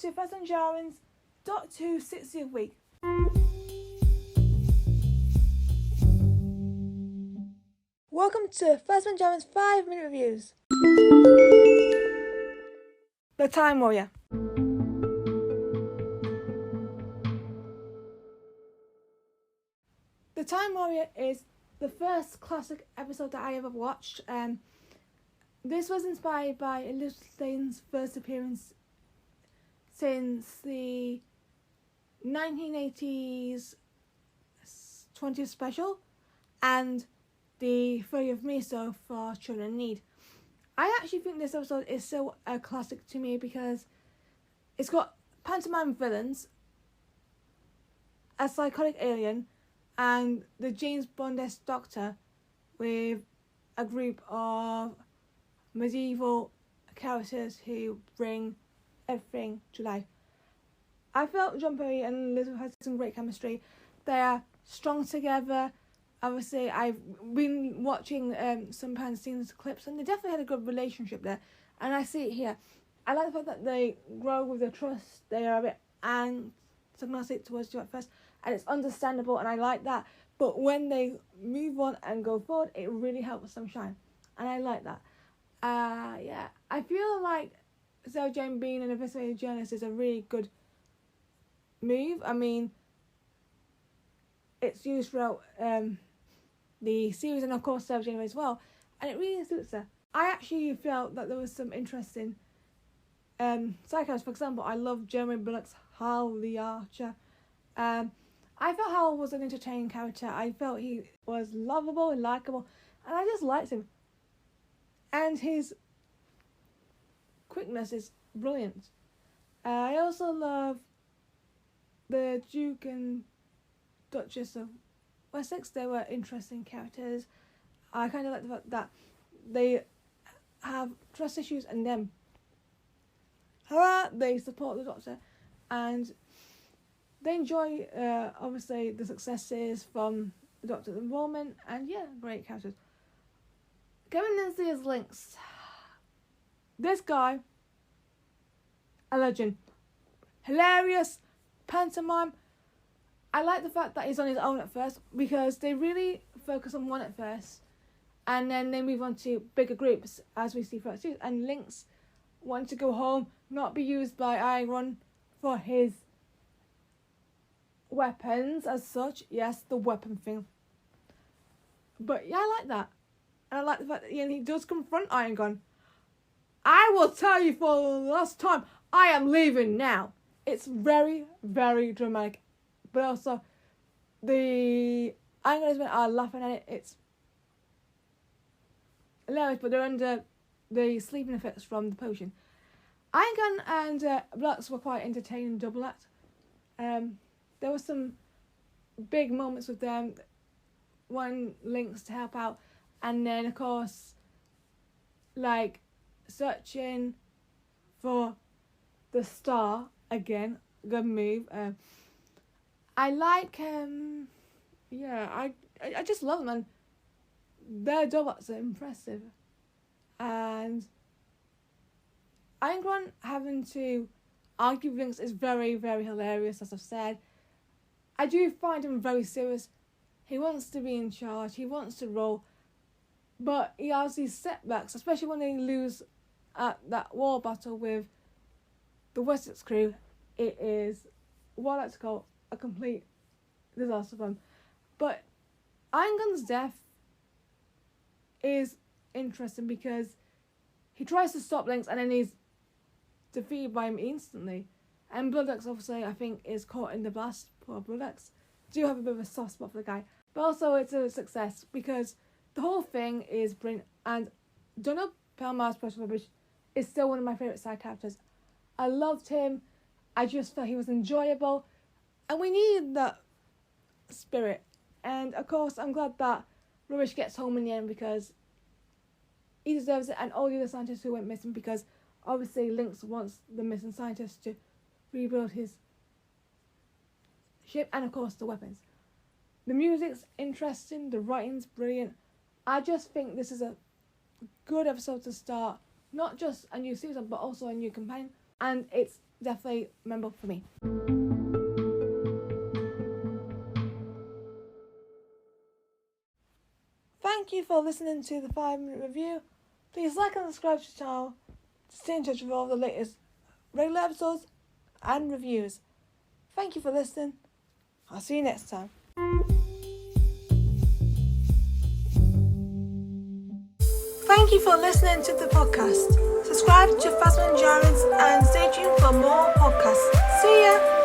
to First One Jaren's Doctor Who 60th week. Welcome to First One Jaren's 5-minute reviews. The Time Warrior. The Time Warrior is the first classic episode that I ever watched. This was inspired by Elizabeth Sladen's first appearance since the 1980s 20th special and the 30th Miso for Children in Need. I actually think this episode is still a classic to me because it's got pantomime villains, a psychotic alien, and the James Bond-esque Doctor with a group of medieval characters who bring everything to life. I felt John Perry and Elizabeth had some great chemistry. They are strong together. Obviously, I've been watching some behind the scenes clips, and they definitely had a good relationship there. And I see it here. I like the fact that they grow with their trust. They are a bit antagonistic towards you at first, and it's understandable, and I like that. But when they move on and go forward, it really helps them shine, and I like that. Yeah, I feel like Sarah Jane being an investigative journalist is a really good move. I mean, it's used throughout the series and of course Sarah Jane as well, and it really suits her. I actually felt that there was some interesting side characters. For example, I love Jeremy Bullock's Hal the Archer. I felt Hal was an entertaining character. I felt he was lovable and likeable, and I just liked him. And his quickness is brilliant. I also love the Duke and Duchess of Wessex. They were interesting characters. I kind of like the fact that they have trust issues and then, however, they support the Doctor and they enjoy, obviously, the successes from the Doctor's involvement, and yeah, great characters. Kevin Lindsay as Linx. This guy, a legend. Hilarious, pantomime. I like the fact that he's on his own at first because they really focus on one at first and then they move on to bigger groups as we see throughout the series. And Linx wanted to go home, not be used by Iron for his weapons as such. Yes, the weapon thing. But yeah, I like that. And I like the fact that he does confront Iron Gun. I will tell you for the last time, I am leaving now. It's very, very dramatic. But also, the Iron Gun are laughing at it. It's hilarious, but they're under the sleeping effects from the potion. Iron Gun and Blux were quite entertaining double act. There were some big moments with them. One Linx to help out. And then, of course, like, searching for the star again. Good move. I like, I just love them. And their double-acts are impressive. And Iron Grant having to argue with Linx is very, very hilarious, as I've said. I do find him very serious. He wants to be in charge. He wants to rule. But he has these setbacks, especially when they lose at that war battle with the Wessex crew. It is what I like to call a complete disaster for him. But Iron Gun's death is interesting because he tries to stop Linx and then he's defeated by him instantly. And Bloodaxe, obviously, I think, is caught in the blast. Poor Bloodaxe. Do have a bit of a soft spot for the guy. But also, it's a success because the whole thing is brilliant, and Donald Palmer's Special Rubbish is still one of my favourite side characters. I loved him. I just felt he was enjoyable, and we needed that spirit. And of course, I'm glad that Rubbish gets home in the end because he deserves it, and all the other scientists who went missing, because obviously Linx wants the missing scientists to rebuild his ship, and of course the weapons. The music's interesting, the writing's brilliant. I just think this is a good episode to start, not just a new season, but also a new companion. And it's definitely memorable for me. Thank you for listening to the 5-minute review. Please like and subscribe to the channel to stay in touch with all the latest regular episodes and reviews. Thank you for listening. I'll see you next time. Thank you for listening to the podcast. Subscribe to Fasma Endurance and stay tuned for more podcasts. See ya!